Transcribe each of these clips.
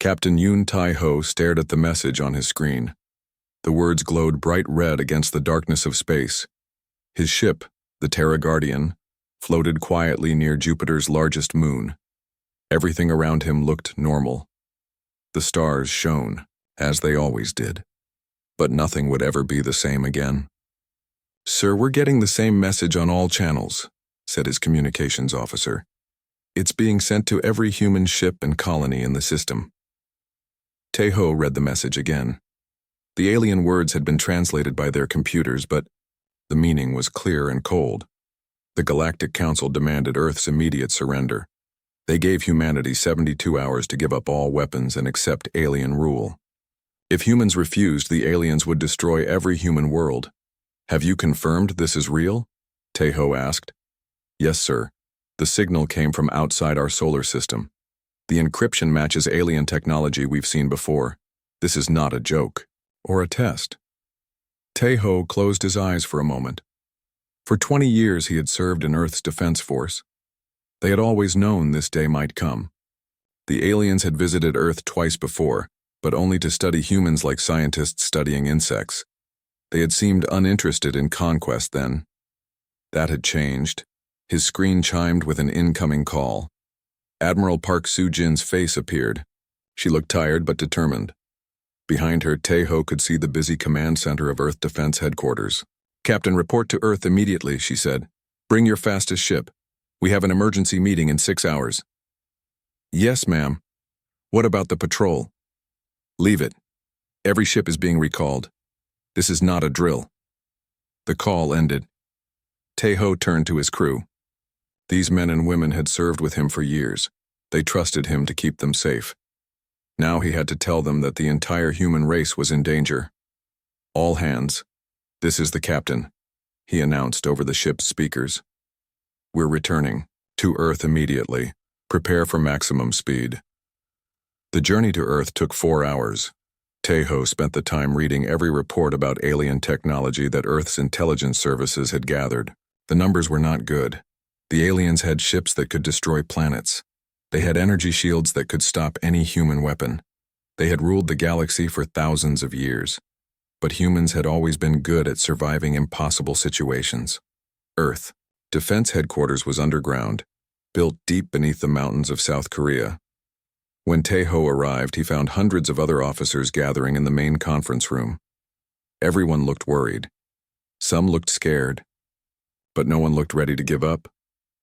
Captain Yoon Tai-ho stared at the message on his screen. The words glowed bright red against the darkness of space. His ship, the Terra Guardian, floated quietly near Jupiter's largest moon. Everything around him looked normal. The stars shone, as they always did. But nothing would ever be the same again. "Sir, we're getting the same message on all channels," said his communications officer. "It's being sent to every human ship and colony in the system." Tai-ho read the message again. The alien words had been translated by their computers, but the meaning was clear and cold. The Galactic Council demanded Earth's immediate surrender. They gave humanity 72 hours to give up all weapons and accept alien rule. If humans refused, the aliens would destroy every human world. "Have you confirmed this is real?" Tai-ho asked. "Yes, sir. The signal came from outside our solar system. The encryption matches alien technology we've seen before. This is not a joke or a test." Tai-ho closed his eyes for a moment. For 20 years he had served in Earth's defense force. They had always known this day might come. The aliens had visited Earth twice before, but only to study humans like scientists studying insects. They had seemed uninterested in conquest then. That had changed. His screen chimed with an incoming call. Admiral Park Soo-jin's face appeared. She looked tired but determined. Behind her, Tai-ho could see the busy command center of Earth Defense Headquarters. "Captain, report to Earth immediately," she said. "Bring your fastest ship. We have an emergency meeting in 6 hours." "Yes, ma'am. What about the patrol?" "Leave it. Every ship is being recalled. This is not a drill." The call ended. Tai-ho turned to his crew. These men and women had served with him for years. They trusted him to keep them safe. Now he had to tell them that the entire human race was in danger. "All hands. This is the captain," he announced over the ship's speakers. "We're returning to Earth immediately. Prepare for maximum speed." The journey to Earth took 4 hours. Tai-ho spent the time reading every report about alien technology that Earth's intelligence services had gathered. The numbers were not good. The aliens had ships that could destroy planets. They had energy shields that could stop any human weapon. They had ruled the galaxy for thousands of years. But humans had always been good at surviving impossible situations. Earth Defense Headquarters was underground, built deep beneath the mountains of South Korea. When Tai-ho arrived, he found hundreds of other officers gathering in the main conference room. Everyone looked worried. Some looked scared. But no one looked ready to give up.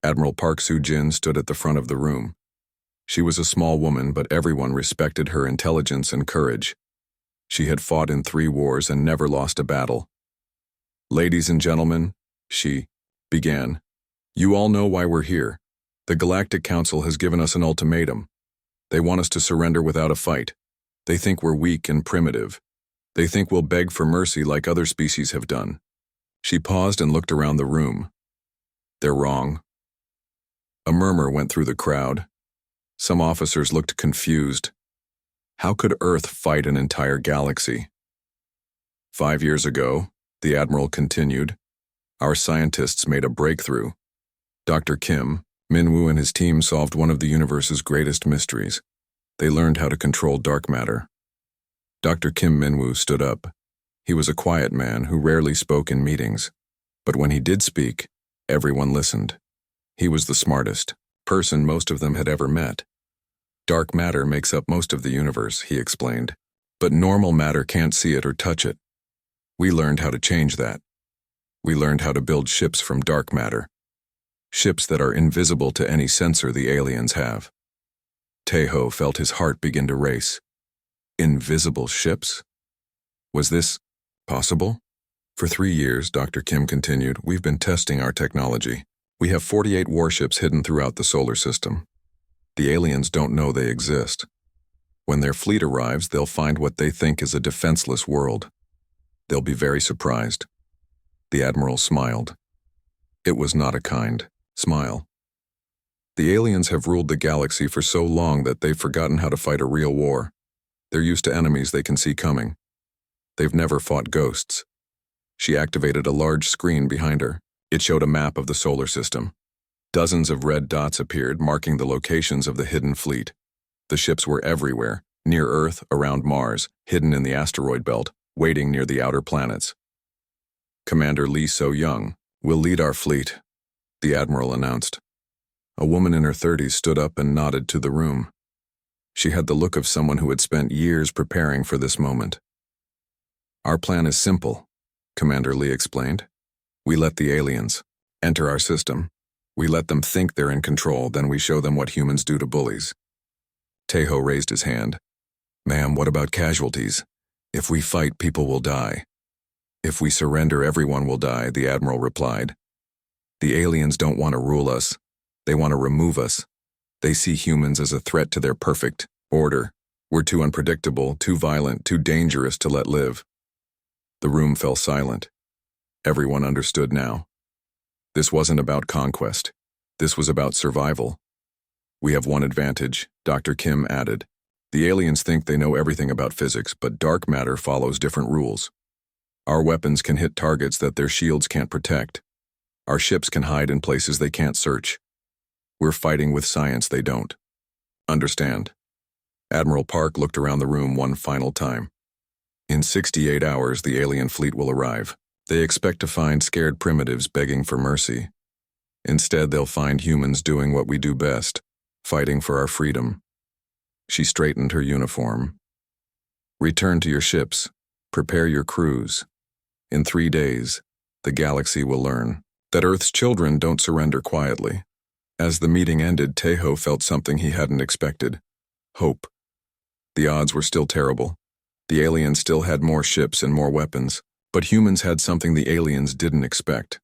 Admiral Park Soo-jin stood at the front of the room. She was a small woman, but everyone respected her intelligence and courage. She had fought in 3 wars and never lost a battle. "Ladies and gentlemen," she began, "you all know why we're here. The Galactic Council has given us an ultimatum. They want us to surrender without a fight. They think we're weak and primitive. They think we'll beg for mercy like other species have done." She paused and looked around the room. "They're wrong." A murmur went through the crowd. Some officers looked confused. How could Earth fight an entire galaxy? 5 years ago, the Admiral continued, our scientists made a breakthrough. Dr. Kim, Min-woo and his team solved one of the universe's greatest mysteries. They learned how to control dark matter. Dr. Kim Min-woo stood up. He was a quiet man who rarely spoke in meetings. But when he did speak, everyone listened. He was the smartest person most of them had ever met. "Dark matter makes up most of the universe," he explained. "But normal matter can't see it or touch it. We learned how to change that. We learned how to build ships from dark matter. Ships that are invisible to any sensor the aliens have." Tai-ho felt his heart begin to race. Invisible ships? Was this possible? "For 3 years," Dr. Kim continued, "we've been testing our technology. We have 48 warships hidden throughout the solar system. The aliens don't know they exist. When their fleet arrives, they'll find what they think is a defenseless world. They'll be very surprised." The Admiral smiled. It was not a kind smile. The aliens have ruled the galaxy for so long that they've forgotten how to fight a real war. They're used to enemies they can see coming. They've never fought ghosts. She activated a large screen behind her. It showed a map of the solar system. Dozens of red dots appeared, marking the locations of the hidden fleet. The ships were everywhere, Near Earth, around Mars, hidden in the asteroid belt, waiting near the outer planets. Commander Lee So-young will lead our fleet, the Admiral announced. A woman in her 30s stood up and nodded to the room. She had the look of someone who had spent years preparing for this moment. Our plan is simple, Commander Lee explained. We let the aliens enter our system. We let them think they're in control, then we show them what humans do to bullies. Tejo raised his hand. Ma'am, what about casualties? If we fight, people will die. If we surrender, everyone will die, the Admiral replied. The aliens don't want to rule us. They want to remove us. They see humans as a threat to their perfect order. We're too unpredictable, too violent, too dangerous to let live. The room fell silent. Everyone understood now. This wasn't about conquest. This was about survival. We have one advantage, Dr. Kim added. The aliens think they know everything about physics, but dark matter follows different rules. Our weapons can hit targets that their shields can't protect. Our ships can hide in places they can't search. We're fighting with science they don't. Understand? Admiral Park looked around the room one final time. In 68 hours, the alien fleet will arrive. They expect to find scared primitives begging for mercy. Instead, they'll find humans doing what we do best, fighting for our freedom. She straightened her uniform. Return to your ships. Prepare your crews. In 3 days, the galaxy will learn that Earth's children don't surrender quietly. As the meeting ended, Tejo felt something he hadn't expected. Hope. The odds were still terrible. The aliens still had more ships and more weapons, but humans had something the aliens didn't expect.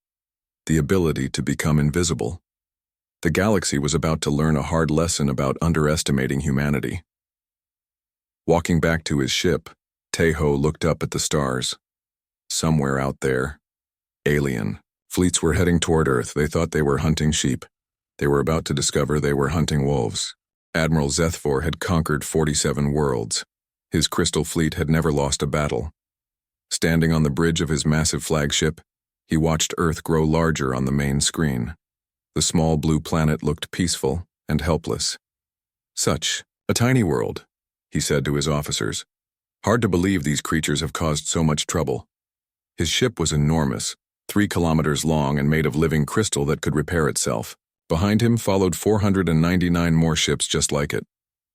The ability to become invisible. The galaxy was about to learn a hard lesson about underestimating humanity. Walking back to his ship, Tejo looked up at the stars. Somewhere out there. Alien. Fleets were heading toward Earth. They thought they were hunting sheep. They were about to discover they were hunting wolves. Admiral Zethvor had conquered 47 worlds. His crystal fleet had never lost a battle. Standing on the bridge of his massive flagship, he watched Earth grow larger on the main screen. The small blue planet looked peaceful and helpless. Such a tiny world, he said to his officers. Hard to believe these creatures have caused so much trouble. His ship was enormous, 3 kilometers long and made of living crystal that could repair itself. Behind him followed 499 more ships just like it.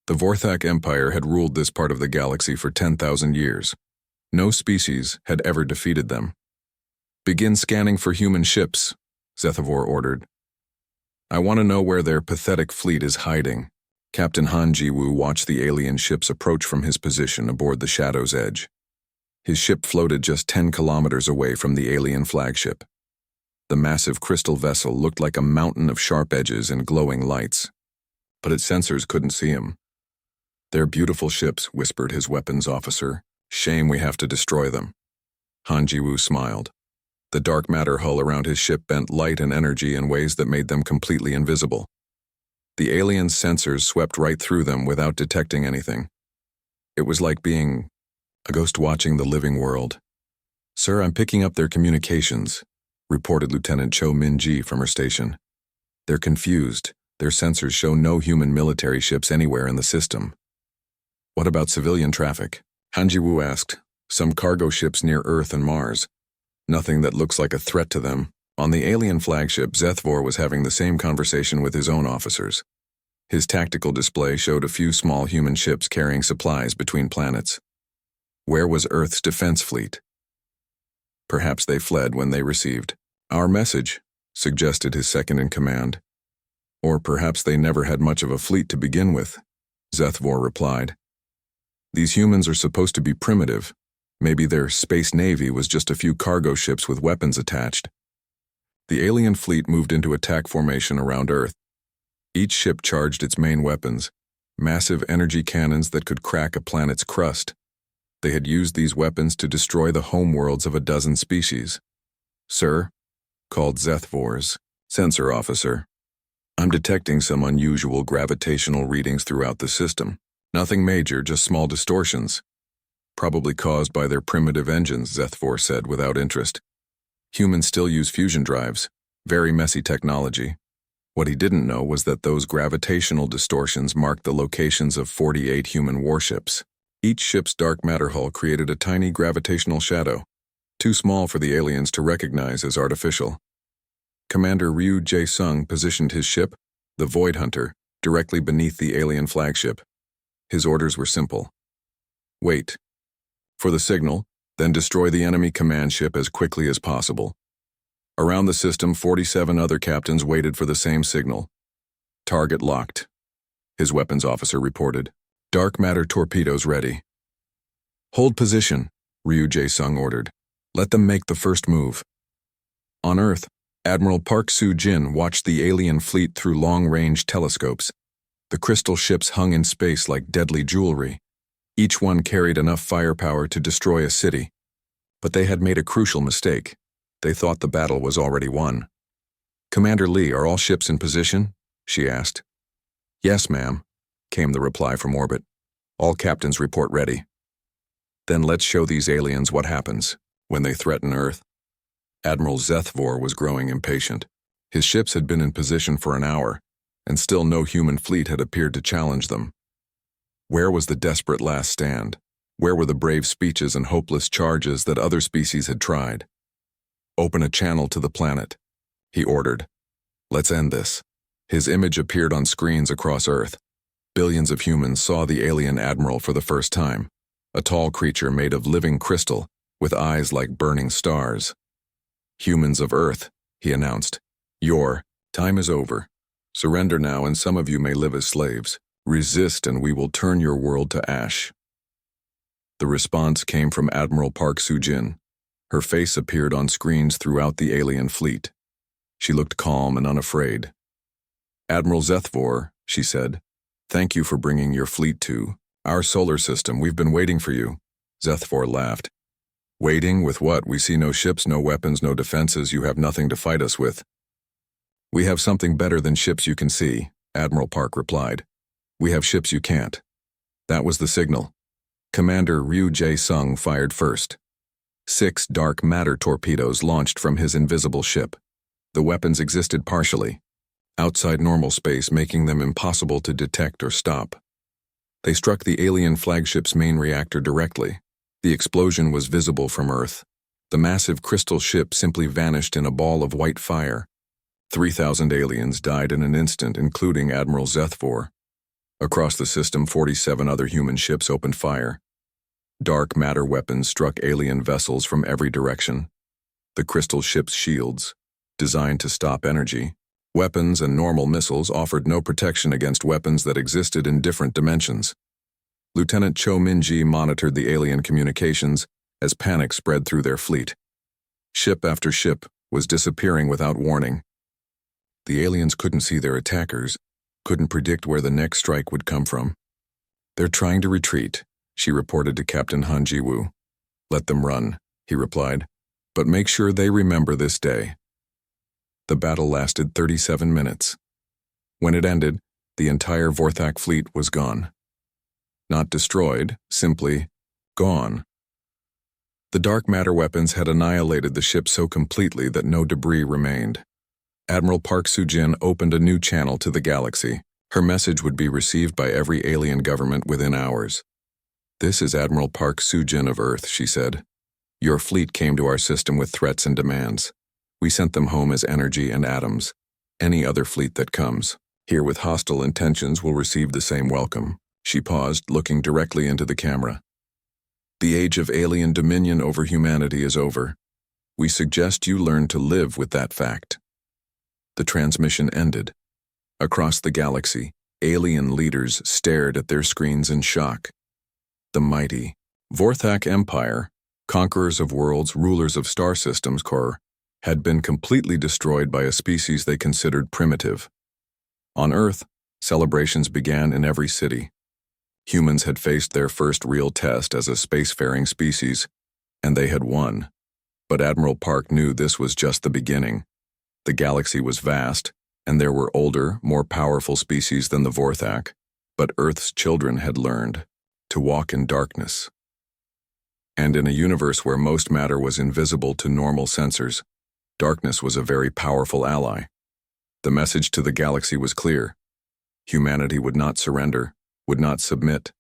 The Vorthak Empire had ruled this part of the galaxy for 10,000 years. No species had ever defeated them. Begin scanning for human ships, Zethvor ordered. I want to know where their pathetic fleet is hiding. Captain Han Ji-woo watched the alien ships approach from his position aboard the Shadow's Edge. His ship floated just 10 kilometers away from the alien flagship. The massive crystal vessel looked like a mountain of sharp edges and glowing lights, but its sensors couldn't see him. They're beautiful ships, whispered his weapons officer. Shame we have to destroy them. Han Ji-woo smiled. The dark matter hull around his ship bent light and energy in ways that made them completely invisible. The aliens' sensors swept right through them without detecting anything. It was like being a ghost watching the living world. Sir, I'm picking up their communications, reported Lieutenant Cho Min-ji from her station. They're confused. Their sensors show no human military ships anywhere in the system. What about civilian traffic? Han Ji-woo asked. Some cargo ships near Earth and Mars. Nothing that looks like a threat to them. On the alien flagship, Zethvor was having the same conversation with his own officers. His tactical display showed a few small human ships carrying supplies between planets. Where was Earth's defense fleet? Perhaps they fled when they received our message, suggested his second-in-command. Or perhaps they never had much of a fleet to begin with, Zethvor replied. These humans are supposed to be primitive. Maybe their space navy was just a few cargo ships with weapons attached. The alien fleet moved into attack formation around Earth. Each ship charged its main weapons, massive energy cannons that could crack a planet's crust. They had used these weapons to destroy the homeworlds of a dozen species. Sir, called Zethvor's sensor officer. I'm detecting some unusual gravitational readings throughout the system. Nothing major, just small distortions. Probably caused by their primitive engines, Zethvor said without interest. Humans still use fusion drives. Very messy technology. What he didn't know was that those gravitational distortions marked the locations of 48 human warships. Each ship's dark matter hull created a tiny gravitational shadow, too small for the aliens to recognize as artificial. Commander Ryu Jae-sung positioned his ship, the Void Hunter, directly beneath the alien flagship. His orders were simple. Wait for the signal, then destroy the enemy command ship as quickly as possible. Around the system, 47 other captains waited for the same signal. Target locked, his weapons officer reported. Dark matter torpedoes ready. Hold position, Ryu Jae-sung ordered. Let them make the first move. On Earth, Admiral Park Soo-jin watched the alien fleet through long-range telescopes. The crystal ships hung in space like deadly jewelry. Each one carried enough firepower to destroy a city. But they had made a crucial mistake. They thought the battle was already won. Commander Lee, are all ships in position? She asked. Yes, ma'am, came the reply from orbit. All captains report ready. Then let's show these aliens what happens when they threaten Earth. Admiral HFY was growing impatient. His ships had been in position for an hour, and still no human fleet had appeared to challenge them. Where was the desperate last stand? Where were the brave speeches and hopeless charges that other species had tried? Open a channel to the planet, he ordered. Let's end this. His image appeared on screens across Earth. Billions of humans saw the alien admiral for the first time, a tall creature made of living crystal with eyes like burning stars. Humans of Earth, he announced, your time is over. Surrender now and some of you may live as slaves. Resist and we will turn your world to ash. The response came from Admiral Park Soo-jin. Her face appeared on screens throughout the alien fleet. She looked calm and unafraid. Admiral HFY, she said, thank you for bringing your fleet to our solar system. We've been waiting for you. HFY laughed. Waiting with what? We see no ships, no weapons, no defenses. You have nothing to fight us with. We have something better than ships you can see, Admiral Park replied. We have ships you can't. That was the signal. Commander Ryu Jae-sung fired first. 6 dark matter torpedoes launched from his invisible ship. The weapons existed partially, outside normal space, making them impossible to detect or stop. They struck the alien flagship's main reactor directly. The explosion was visible from Earth. The massive crystal ship simply vanished in a ball of white fire. 3,000 aliens died in an instant, including Admiral HFY. Across the system, 47 other human ships opened fire. Dark matter weapons struck alien vessels from every direction. The crystal ship's shields, designed to stop energy, weapons and normal missiles, offered no protection against weapons that existed in different dimensions. Lieutenant Cho Min-ji monitored the alien communications as panic spread through their fleet. Ship after ship was disappearing without warning. The aliens couldn't see their attackers, couldn't predict where the next strike would come from. They're trying to retreat, she reported to Captain Han Ji-woo. Let them run, he replied, but make sure they remember this day. The battle lasted 37 minutes. When it ended, the entire Vorthak fleet was gone. Not destroyed, simply gone. The dark matter weapons had annihilated the ship so completely that no debris remained. Admiral Park Soo-jin opened a new channel to the galaxy. Her message would be received by every alien government within hours. This is Admiral Park Soo-jin of Earth, she said. Your fleet came to our system with threats and demands. We sent them home as energy and atoms. Any other fleet that comes here with hostile intentions will receive the same welcome. She paused, looking directly into the camera. The age of alien dominion over humanity is over. We suggest you learn to live with that fact. The transmission ended. Across the galaxy, alien leaders stared at their screens in shock. The mighty Vorthak Empire, conquerors of worlds, rulers of star systems, had been completely destroyed by a species they considered primitive. On Earth, celebrations began in every city. Humans had faced their first real test as a spacefaring species, and they had won. But Admiral Park knew this was just the beginning. The galaxy was vast, and there were older, more powerful species than the Vorthak, but Earth's children had learned to walk in darkness. And in a universe where most matter was invisible to normal sensors, darkness was a very powerful ally. The message to the galaxy was clear. Humanity would not surrender, would not submit,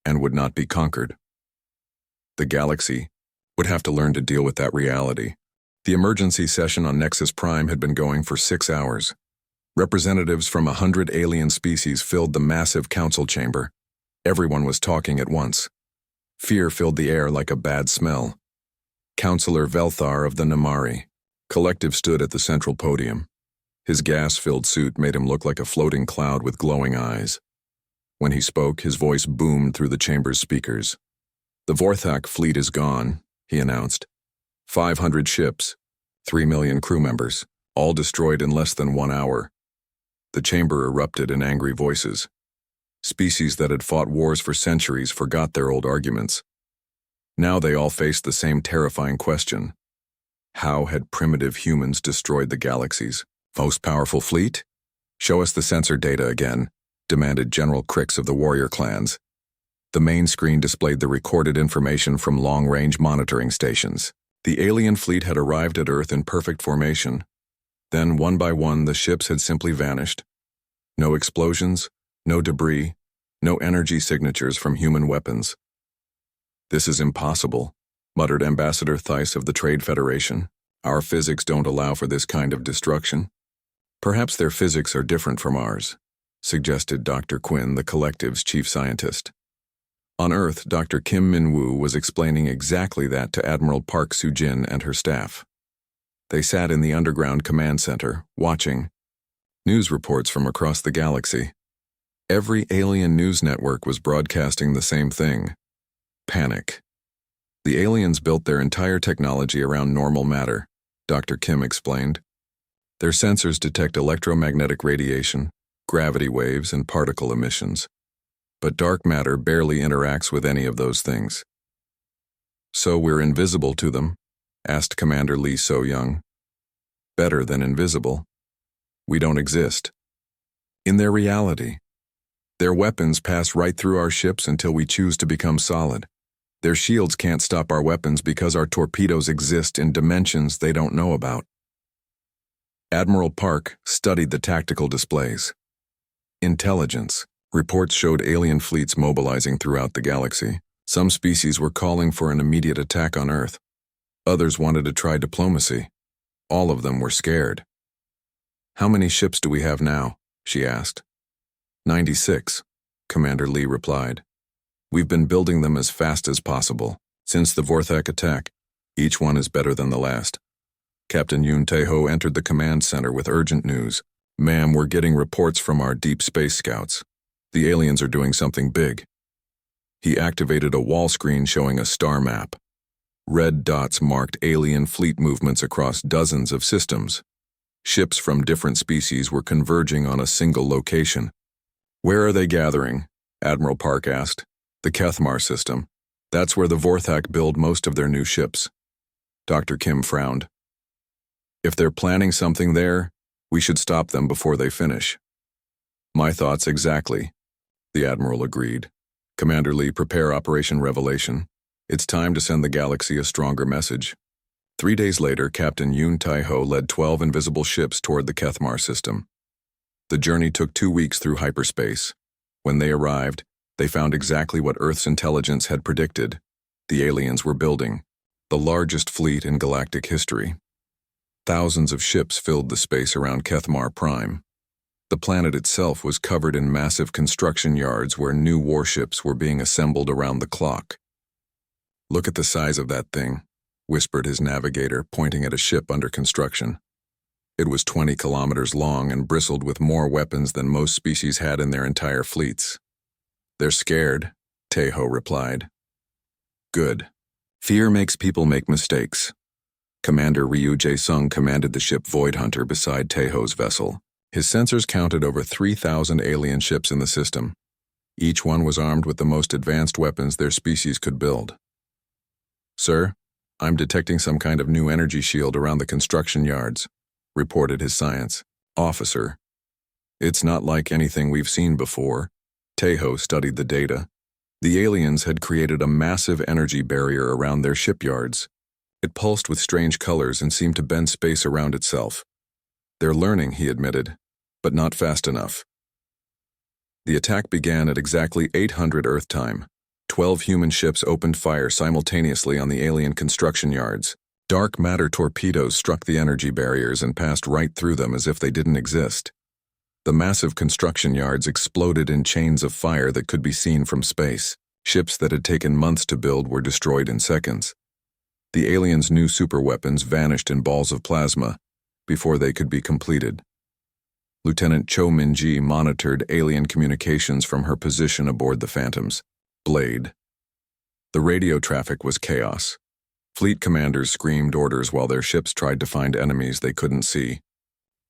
and would not be conquered. The galaxy would have to learn to deal with that reality. The emergency session on Nexus Prime had been going for 6 hours. Representatives from 100 alien species filled the massive council chamber. Everyone was talking at once. Fear filled the air like a bad smell. Councillor Velthar of the Namari Collective stood at the central podium. His gas-filled suit made him look like a floating cloud with glowing eyes. When he spoke, his voice boomed through the chamber's speakers. "The Vorthak fleet is gone," he announced. 500 ships, 3 million crew members, all destroyed in less than 1 hour. The chamber erupted in angry voices. Species that had fought wars for centuries forgot their old arguments. Now they all faced the same terrifying question. How had primitive humans destroyed the galaxy's most powerful fleet? "Show us the sensor data again," demanded General Crix of the warrior clans. The main screen displayed the recorded information from long-range monitoring stations. The alien fleet had arrived at Earth in perfect formation. Then, one by one, the ships had simply vanished. No explosions, no debris, no energy signatures from human weapons. "This is impossible," muttered Ambassador Theiss of the Trade Federation. "Our physics don't allow for this kind of destruction." "Perhaps their physics are different from ours," suggested Dr. Quinn, the Collective's chief scientist. On Earth, Dr. Kim Min-woo was explaining exactly that to Admiral Park Soo-jin and her staff. They sat in the underground command center, watching news reports from across the galaxy. Every alien news network was broadcasting the same thing: panic. "The aliens built their entire technology around normal matter," Dr. Kim explained. "Their sensors detect electromagnetic radiation, gravity waves, and particle emissions. But dark matter barely interacts with any of those things." "So we're invisible to them?" asked Commander Lee So-young. "Better than invisible. We don't exist. In their reality. Their weapons pass right through our ships until we choose to become solid. Their shields can't stop our weapons because our torpedoes exist in dimensions they don't know about." Admiral Park studied the tactical displays. Intelligence. Reports showed alien fleets mobilizing throughout the galaxy. Some species were calling for an immediate attack on Earth. Others wanted to try diplomacy. All of them were scared. "How many ships do we have now?" she asked. 96, Commander Lee replied. "We've been building them as fast as possible. Since the Vorthak attack, each one is better than the last." Captain Yoon Tae-ho entered the command center with urgent news. "Ma'am, we're getting reports from our deep space scouts. The aliens are doing something big." He activated a wall screen showing a star map. Red dots marked alien fleet movements across dozens of systems. Ships from different species were converging on a single location. "Where are they gathering?" Admiral Park asked. "The Kethmar system. That's where the Vorthak build most of their new ships." Dr. Kim frowned. "If they're planning something there, we should stop them before they finish." "My thoughts exactly," the Admiral agreed. "Commander Lee, prepare Operation Revelation. It's time to send the galaxy a stronger message." 3 days later, Captain Yoon Tae-ho led 12 invisible ships toward the Kethmar system. The journey took 2 weeks through hyperspace. When they arrived, they found exactly what Earth's intelligence had predicted. The aliens were building the largest fleet in galactic history. Thousands of ships filled the space around Kethmar Prime. The planet itself was covered in massive construction yards where new warships were being assembled around the clock. "Look at the size of that thing," whispered his navigator, pointing at a ship under construction. It was 20 kilometers long and bristled with more weapons than most species had in their entire fleets. "They're scared," Tae-ho replied. "Good. Fear makes people make mistakes." Commander Ryu Jae-sung commanded the ship Void Hunter beside Tae-ho's vessel. His sensors counted over 3,000 alien ships in the system. Each one was armed with the most advanced weapons their species could build. "Sir, I'm detecting some kind of new energy shield around the construction yards," reported his science officer. "It's not like anything we've seen before." Tae-ho studied the data. The aliens had created a massive energy barrier around their shipyards. It pulsed with strange colors and seemed to bend space around itself. "They're learning," he admitted. but not fast enough. The attack began at exactly 800 Earth time. 12 human ships opened fire simultaneously on the alien construction yards. Dark matter torpedoes struck the energy barriers and passed right through them as if they didn't exist. The massive construction yards exploded in chains of fire that could be seen from space. Ships that had taken months to build were destroyed in seconds. The aliens' new superweapons vanished in balls of plasma before they could be completed. Lieutenant Cho Min-ji monitored alien communications from her position aboard the Phantom's blade. The radio traffic was chaos. Fleet commanders screamed orders while their ships tried to find enemies they couldn't see.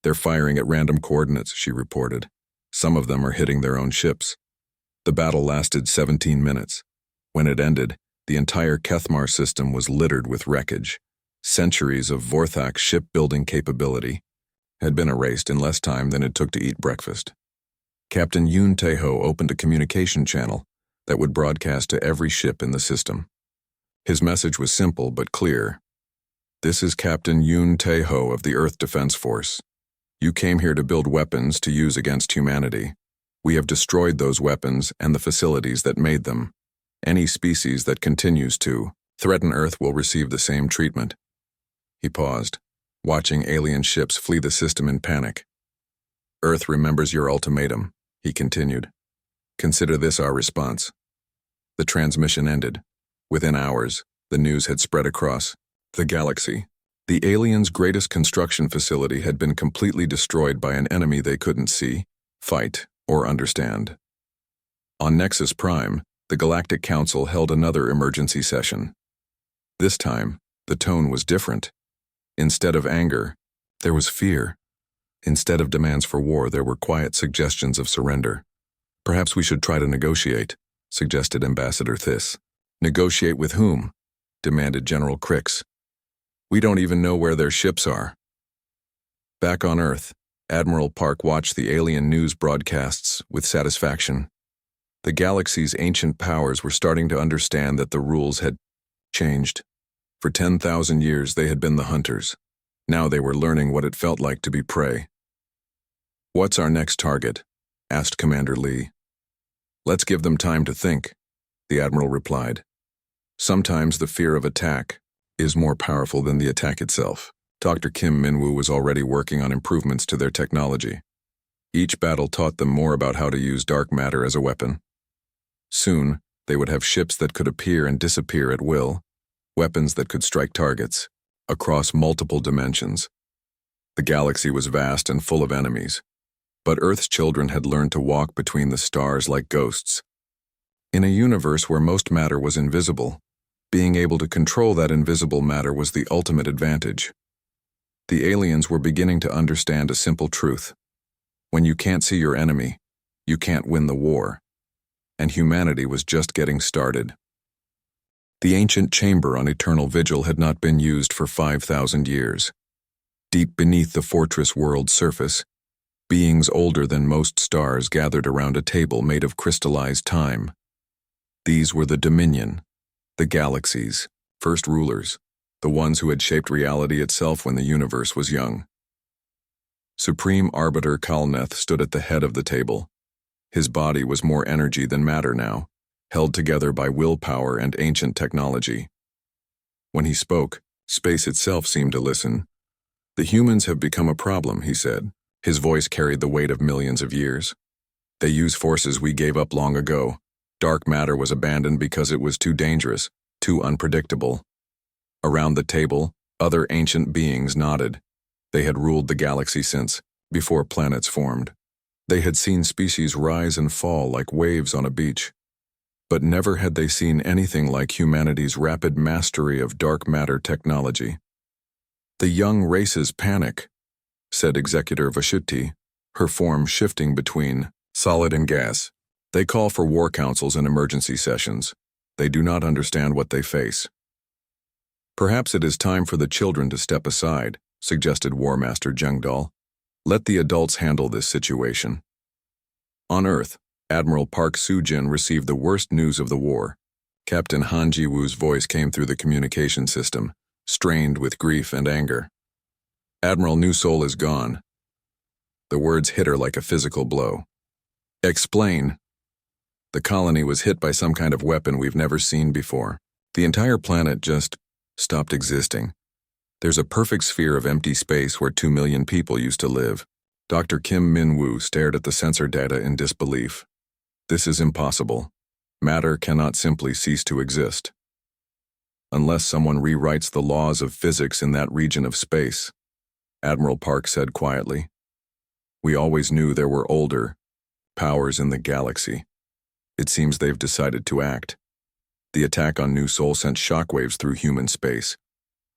"They're firing at random coordinates," she reported. "Some of them are hitting their own ships." The battle lasted 17 minutes. When it ended, the entire Kethmar system was littered with wreckage. Centuries of Vorthak's shipbuilding capability had been erased in less time than it took to eat breakfast. Captain Yoon Tae-ho opened a communication channel that would broadcast to every ship in the system. His message was simple but clear. "This is Captain Yoon Tae-ho of the Earth Defense Force. You came here to build weapons to use against humanity. We have destroyed those weapons and the facilities that made them. Any species that continues to threaten Earth will receive the same treatment." He paused, watching alien ships flee the system in panic. "Earth remembers your ultimatum," he continued. "Consider this our response." The transmission ended. Within hours, the news had spread across the galaxy. The aliens' greatest construction facility had been completely destroyed by an enemy they couldn't see, fight, or understand. On Nexus Prime, the Galactic Council held another emergency session. This time, the tone was different. Instead of anger, there was fear. Instead of demands for war, there were quiet suggestions of surrender. "Perhaps we should try to negotiate," suggested Ambassador Thiss. "Negotiate with whom?" demanded General Crix. "We don't even know where their ships are." Back on Earth, Admiral Park watched the alien news broadcasts with satisfaction. The galaxy's ancient powers were starting to understand that the rules had changed. For 10,000 years they had been the hunters. Now they were learning what it felt like to be prey. "What's our next target?" asked Commander Lee. "Let's give them time to think," the Admiral replied. "Sometimes the fear of attack is more powerful than the attack itself." Dr. Kim Min-woo was already working on improvements to their technology. Each battle taught them more about how to use dark matter as a weapon. Soon, they would have ships that could appear and disappear at will, weapons that could strike targets across multiple dimensions. The galaxy was vast and full of enemies, but Earth's children had learned to walk between the stars like ghosts. In a universe where most matter was invisible, being able to control that invisible matter was the ultimate advantage. The aliens were beginning to understand a simple truth. When you can't see your enemy, you can't win the war. And humanity was just getting started. The ancient chamber on Eternal Vigil had not been used for 5,000 years. Deep beneath the fortress world's surface, beings older than most stars gathered around a table made of crystallized time. These were the Dominion, the galaxy's first rulers, the ones who had shaped reality itself when the universe was young. Supreme Arbiter Kalneth stood at the head of the table. His body was more energy than matter now, held together by willpower and ancient technology. When he spoke, space itself seemed to listen. "The humans have become a problem," he said. His voice carried the weight of millions of years. "They use forces we gave up long ago. Dark matter was abandoned because it was too dangerous, too unpredictable." Around the table, other ancient beings nodded. They had ruled the galaxy since before planets formed. They had seen species rise and fall like waves on a beach. But never had they seen anything like humanity's rapid mastery of dark matter technology. "The young races panic," said Executor Vashuti, her form shifting between solid and gas. "They call for war councils and emergency sessions. They do not understand what they face." "Perhaps it is time for the children to step aside," suggested War Master Jungdal. "Let the adults handle this situation." On Earth, Admiral Park Soo-jin received the worst news of the war. Captain Han Ji-woo's voice came through the communication system, strained with grief and anger. "Admiral New Soul is gone." The words hit her like a physical blow. Explain. The colony was hit by some kind of weapon we've never seen before. The entire planet just stopped existing. There's a perfect sphere of empty space where 2 million people used to live. Dr. Kim Min-woo stared at the sensor data in disbelief. This is impossible. Matter cannot simply cease to exist. Unless someone rewrites the laws of physics in that region of space, Admiral Park said quietly. We always knew there were older powers in the galaxy. It seems they've decided to act. The attack on New Sol sent shockwaves through human space.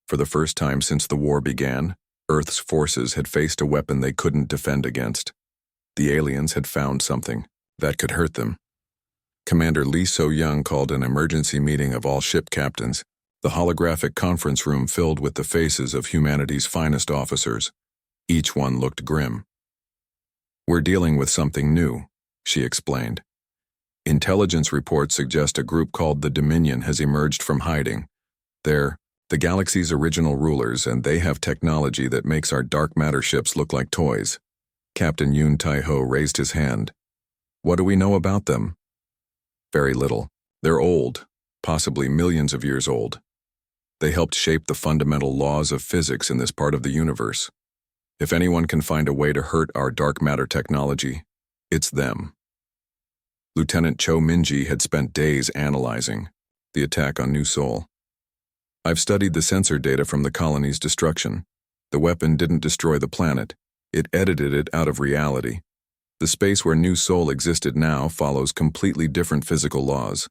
For the first time since the war began, Earth's forces had faced a weapon they couldn't defend against. The aliens had found something that could hurt them. Commander Lee So-young called an emergency meeting of all ship captains, the holographic conference room filled with the faces of humanity's finest officers. Each one looked grim. We're dealing with something new, she explained. Intelligence reports suggest a group called the Dominion has emerged from hiding. They're the galaxy's original rulers, and they have technology that makes our dark matter ships look like toys. Captain Yoon Tai-ho raised his hand. What do we know about them? Very little. They're old, possibly millions of years old. They helped shape the fundamental laws of physics in this part of the universe. If anyone can find a way to hurt our dark matter technology, it's them. Lieutenant Cho Min-ji had spent days analyzing the attack on New Sol. I've studied the sensor data from the colony's destruction. The weapon didn't destroy the planet. It edited it out of reality. The space where New Sol existed now follows completely different physical laws.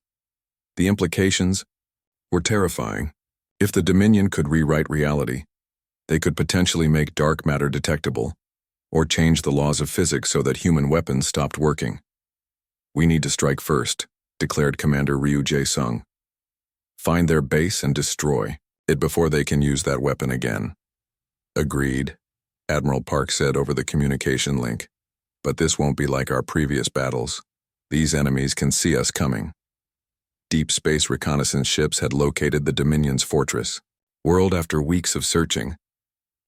The implications were terrifying. If the Dominion could rewrite reality, they could potentially make dark matter detectable, or change the laws of physics so that human weapons stopped working. We need to strike first, declared Commander Ryu Jae-sung. Find their base and destroy it before they can use that weapon again. Agreed, Admiral Park said over the communication link. But this won't be like our previous battles. These enemies can see us coming. Deep space reconnaissance ships had located the Dominion's fortress. World after weeks of searching,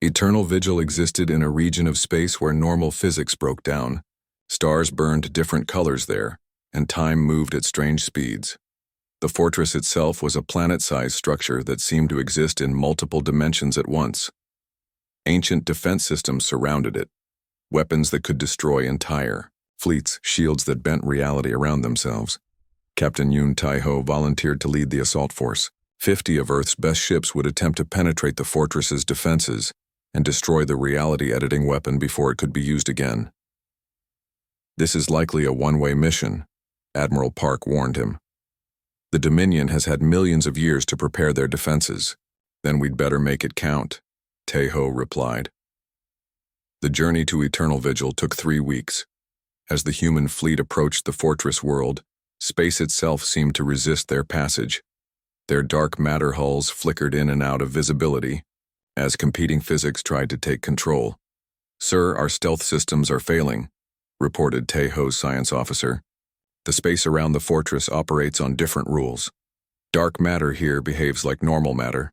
eternal vigil existed in a region of space where normal physics broke down. Stars burned different colors there, and time moved at strange speeds. The fortress itself was a planet-sized structure that seemed to exist in multiple dimensions at once. Ancient defense systems surrounded it, weapons that could destroy entire fleets, shields that bent reality around themselves. Captain Yoon Tai-ho volunteered to lead the assault force. 50 of Earth's best ships would attempt to penetrate the fortress's defenses and destroy the reality-editing weapon before it could be used again. This is likely a one-way mission, Admiral Park warned him. The Dominion has had millions of years to prepare their defenses. Then we'd better make it count, Tai-ho replied. The journey to Eternal Vigil took 3 weeks. As the human fleet approached the fortress world, space itself seemed to resist their passage. Their dark matter hulls flickered in and out of visibility as competing physics tried to take control. Sir, our stealth systems are failing, reported Tai-ho's science officer. The space around the fortress operates on different rules. Dark matter here behaves like normal matter.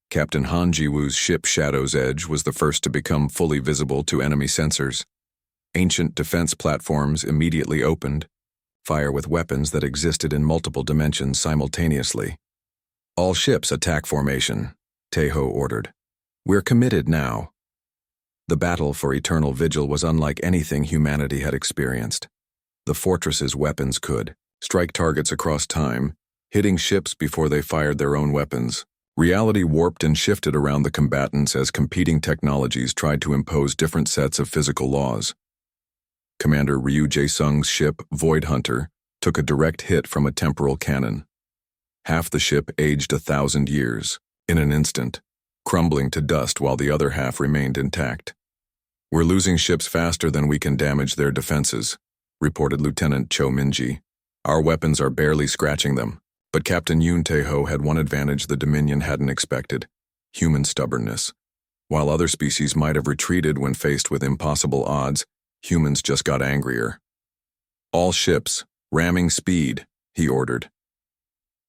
Captain Han Ji-woo's ship Shadow's Edge was the first to become fully visible to enemy sensors. Ancient defense platforms immediately opened, fire with weapons that existed in multiple dimensions simultaneously. All ships attack formation, Tai-ho ordered. We're committed now. The battle for Eternal Vigil was unlike anything humanity had experienced. The fortress's weapons could strike targets across time, hitting ships before they fired their own weapons. Reality warped and shifted around the combatants as competing technologies tried to impose different sets of physical laws. Commander Ryu Jae-sung's ship, Void Hunter, took a direct hit from a temporal cannon. Half the ship aged 1,000 years, in an instant, crumbling to dust while the other half remained intact. We're losing ships faster than we can damage their defenses, reported Lieutenant Cho Min-ji. Our weapons are barely scratching them, but Captain Yoon Tai-ho had one advantage the Dominion hadn't expected: human stubbornness. While other species might have retreated when faced with impossible odds, humans just got angrier. All ships, ramming speed, he ordered.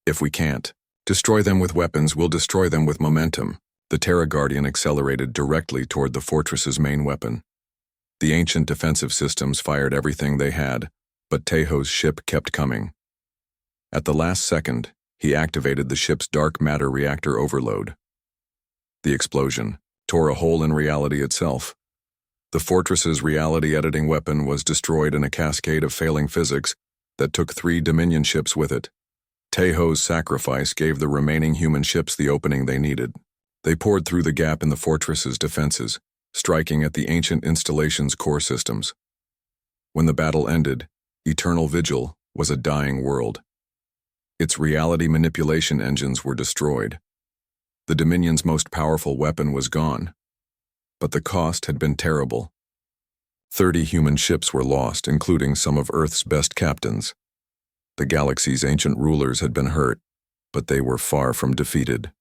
If we can't destroy them with weapons, we'll destroy them with momentum. The Terra Guardian accelerated directly toward the fortress's main weapon. The ancient defensive systems fired everything they had, but Taeho's ship kept coming. At the last second, he activated the ship's dark matter reactor overload. The explosion tore a hole in reality itself. The fortress's reality editing weapon was destroyed in a cascade of failing physics that took 3 Dominion ships with it. Taeho's sacrifice gave the remaining human ships the opening they needed. They poured through the gap in the fortress's defenses, striking at the ancient installation's core systems. When the battle ended, Eternal Vigil was a dying world. Its reality manipulation engines were destroyed. The Dominion's most powerful weapon was gone. But the cost had been terrible. 30 human ships were lost, including some of Earth's best captains. The galaxy's ancient rulers had been hurt, but they were far from defeated.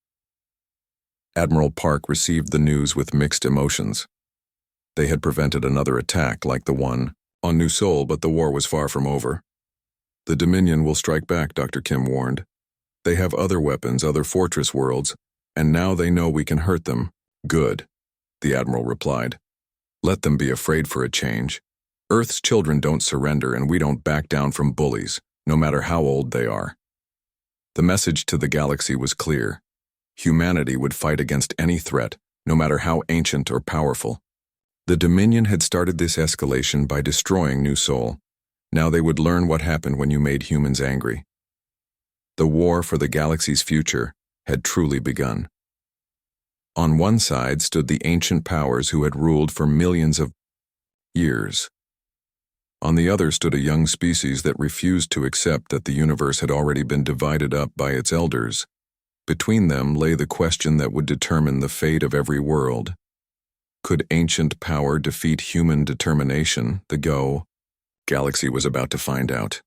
Admiral Park received the news with mixed emotions. They had prevented another attack like the one on New Sol, but the war was far from over. The Dominion will strike back, Dr. Kim warned. They have other weapons, other fortress worlds, and now they know we can hurt them. Good, the Admiral replied. Let them be afraid for a change. Earth's children don't surrender, and we don't back down from bullies, no matter how old they are. The message to the galaxy was clear. Humanity would fight against any threat, no matter how ancient or powerful. The Dominion had started this escalation by destroying New Sol. Now they would learn what happened when you made humans angry. The war for the galaxy's future had truly begun. On one side stood the ancient powers who had ruled for millions of years. On the other stood a young species that refused to accept that the universe had already been divided up by its elders. Between them lay the question that would determine the fate of every world. Could ancient power defeat human determination? The galaxy was about to find out.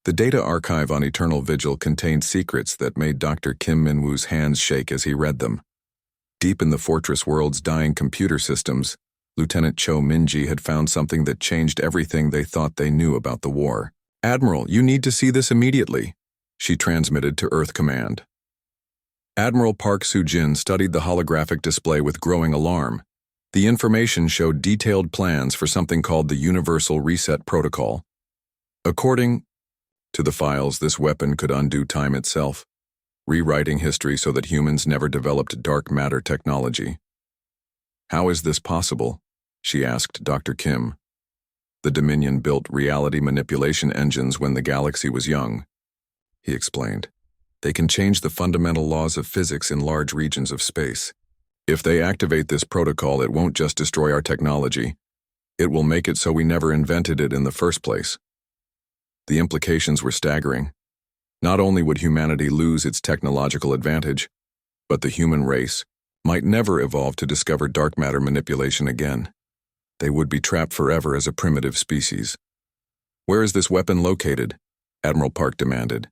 The data archive on Eternal Vigil contained secrets that made Dr. Kim Min-woo's hands shake as he read them. Deep in the fortress world's dying computer systems, Lieutenant Cho Min-ji had found something that changed everything they thought they knew about the war. "Admiral, you need to see this immediately," she transmitted to Earth Command. Admiral Park Soo-jin studied the holographic display with growing alarm. The information showed detailed plans for something called the Universal Reset Protocol. According to the files, this weapon could undo time itself, rewriting history so that humans never developed dark matter technology. "How is this possible?" she asked Dr. Kim. "The Dominion built reality manipulation engines when the galaxy was young," he explained. "They can change the fundamental laws of physics in large regions of space. If they activate this protocol, it won't just destroy our technology. It will make it so we never invented it in the first place." The implications were staggering. Not only would humanity lose its technological advantage, but the human race might never evolve to discover dark matter manipulation again. They would be trapped forever as a primitive species. "Where is this weapon located?" Admiral Park demanded.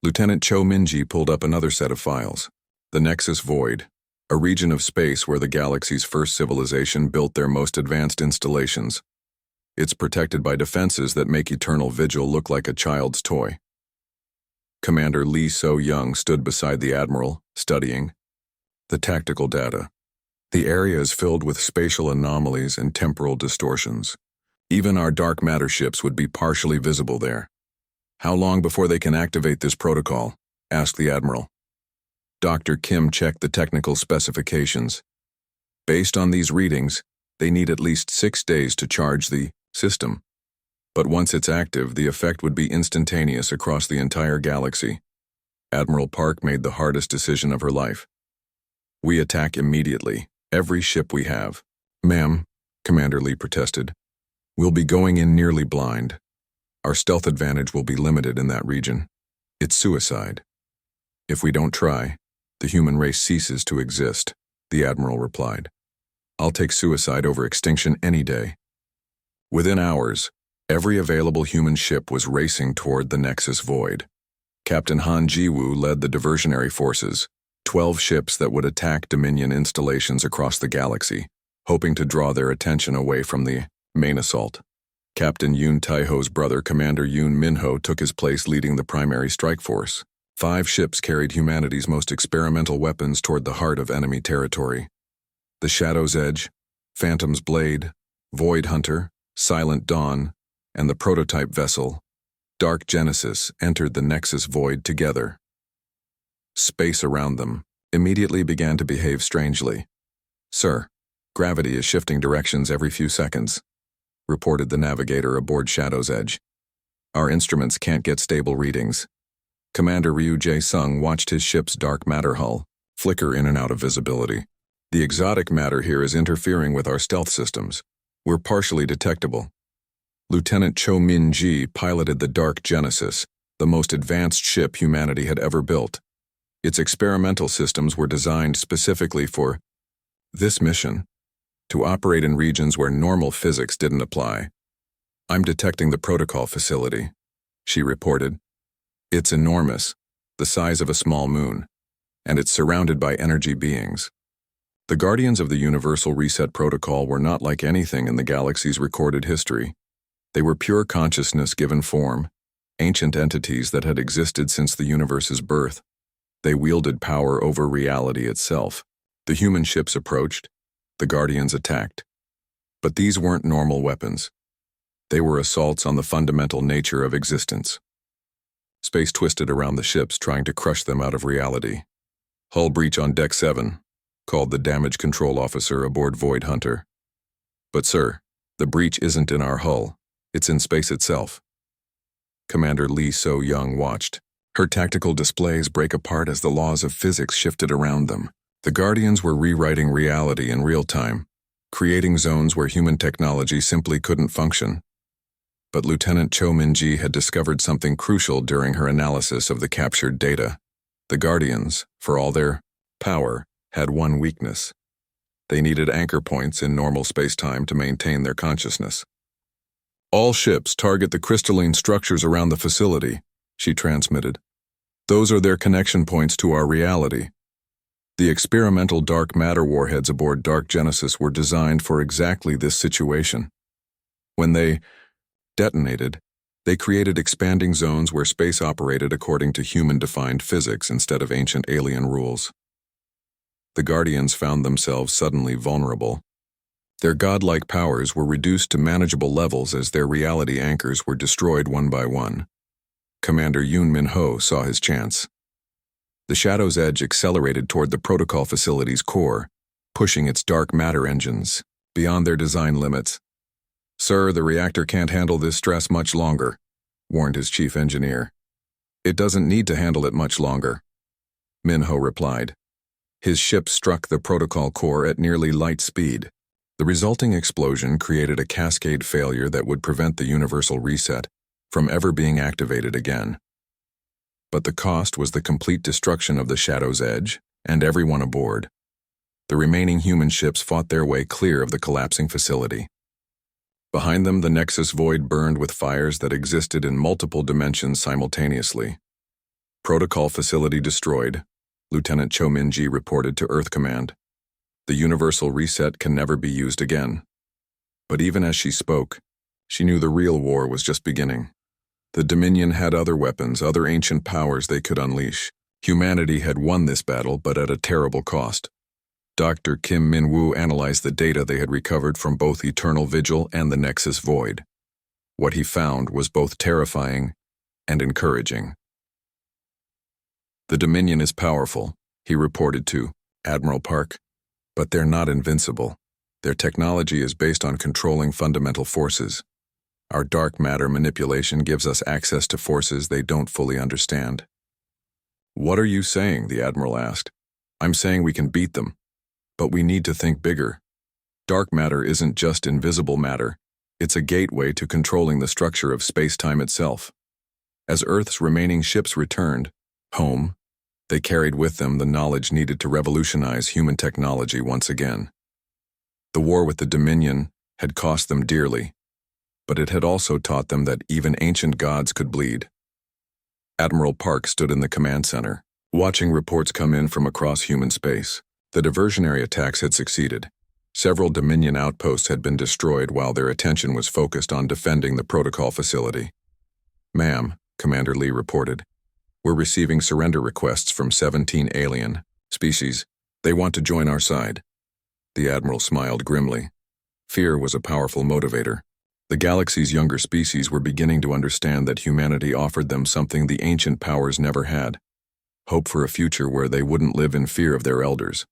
Lieutenant Cho Min-ji pulled up another set of files. The Nexus Void, a region of space where the galaxy's first civilization built their most advanced installations. It's protected by defenses that make Eternal Vigil look like a child's toy. Commander Lee So-young stood beside the Admiral, studying the tactical data. The area is filled with spatial anomalies and temporal distortions. Even our dark matter ships would be partially visible there. "How long before they can activate this protocol?" asked the Admiral. Dr. Kim checked the technical specifications. Based on these readings, they need at least 6 days to charge the system. But once it's active, the effect would be instantaneous across the entire galaxy. Admiral Park made the hardest decision of her life. "We attack immediately, every ship we have." "Ma'am," Commander Lee protested, "we'll be going in nearly blind. Our stealth advantage will be limited in that region. It's suicide. If we don't try, the human race ceases to exist," the Admiral replied. "I'll take suicide over extinction any day." Within hours, every available human ship was racing toward the Nexus Void. Captain Han Ji-woo led the diversionary forces, 12 ships that would attack Dominion installations across the galaxy, hoping to draw their attention away from the main assault. Captain Yoon Tae-ho's brother, Commander Yoon Min-ho, took his place leading the primary strike force. 5 ships carried humanity's most experimental weapons toward the heart of enemy territory. The Shadow's Edge, Phantom's Blade, Void Hunter, Silent Dawn, and the prototype vessel, Dark Genesis, entered the Nexus Void together. Space around them immediately began to behave strangely. "Sir, gravity is shifting directions every few seconds," reported the navigator aboard Shadow's Edge. "Our instruments can't get stable readings." Commander Ryu Jae-sung watched his ship's dark matter hull flicker in and out of visibility. "The exotic matter here is interfering with our stealth systems. We're partially detectable." Lieutenant Cho Min-ji piloted the Dark Genesis, the most advanced ship humanity had ever built. Its experimental systems were designed specifically for this mission, to operate in regions where normal physics didn't apply. "I'm detecting the protocol facility," she reported. "It's enormous, the size of a small moon, and it's surrounded by energy beings. The guardians of the Universal Reset Protocol were not like anything in the galaxy's recorded history. They were pure consciousness given form, ancient entities that had existed since the universe's birth. They wielded power over reality itself. The human ships approached, the guardians attacked. But these weren't normal weapons. They were assaults on the fundamental nature of existence. Space twisted around the ships, trying to crush them out of reality. "Hull breach on Deck 7, called the damage control officer aboard Void Hunter. "But sir, the breach isn't in our hull. It's in space itself." Commander Lee So-young watched. Her tactical displays break apart as the laws of physics shifted around them. The Guardians were rewriting reality in real time, creating zones where human technology simply couldn't function. But Lieutenant Cho Min-ji had discovered something crucial during her analysis of the captured data. The Guardians, for all their power, had one weakness. They needed anchor points in normal space-time to maintain their consciousness. "All ships target the crystalline structures around the facility," she transmitted. "Those are their connection points to our reality. The experimental dark matter warheads aboard Dark Genesis were designed for exactly this situation. When they detonated, they created expanding zones where space operated according to human-defined physics instead of ancient alien rules. The Guardians found themselves suddenly vulnerable. Their godlike powers were reduced to manageable levels as their reality anchors were destroyed one by one. Commander Yoon Min-ho saw his chance. The Shadow's Edge accelerated toward the protocol facility's core, pushing its dark matter engines beyond their design limits. "Sir, the reactor can't handle this stress much longer," warned his chief engineer. "It doesn't need to handle it much longer," Min-ho replied. His ship struck the protocol core at nearly light speed. The resulting explosion created a cascade failure that would prevent the universal reset from ever being activated again. But the cost was the complete destruction of the Shadow's Edge and everyone aboard. The remaining human ships fought their way clear of the collapsing facility. Behind them, the Nexus Void burned with fires that existed in multiple dimensions simultaneously. "Protocol facility destroyed," Lieutenant Cho Min-ji reported to Earth Command. "The universal reset can never be used again." But even as she spoke, she knew the real war was just beginning. The Dominion had other weapons, other ancient powers they could unleash. Humanity had won this battle, but at a terrible cost. Dr. Kim Min-woo analyzed the data they had recovered from both Eternal Vigil and the Nexus Void. What he found was both terrifying and encouraging. "The Dominion is powerful," he reported to Admiral Park, "but they're not invincible. Their technology is based on controlling fundamental forces. Our dark matter manipulation gives us access to forces they don't fully understand." "What are you saying?" the Admiral asked. "I'm saying we can beat them, but we need to think bigger. Dark matter isn't just invisible matter. It's a gateway to controlling the structure of space-time itself." As Earth's remaining ships returned home, they carried with them the knowledge needed to revolutionize human technology once again. The war with the Dominion had cost them dearly, but it had also taught them that even ancient gods could bleed. Admiral Park stood in the command center, watching reports come in from across human space. The diversionary attacks had succeeded. Several Dominion outposts had been destroyed while their attention was focused on defending the protocol facility. "Ma'am," Commander Lee reported, "we're receiving surrender requests from 17 alien species. They want to join our side." The Admiral smiled grimly. Fear was a powerful motivator. The galaxy's younger species were beginning to understand that humanity offered them something the ancient powers never had: hope for a future where they wouldn't live in fear of their elders.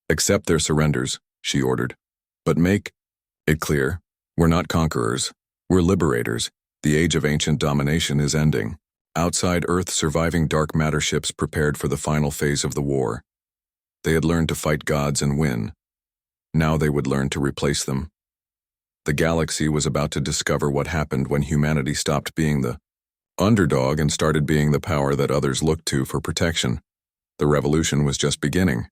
"Accept their surrenders," she ordered. "But make it clear, we're not conquerors. We're liberators. The age of ancient domination is ending." Outside Earth, surviving dark matter ships prepared for the final phase of the war. They had learned to fight gods and win. Now they would learn to replace them. The galaxy was about to discover what happened when humanity stopped being the underdog and started being the power that others looked to for protection. The revolution was just beginning.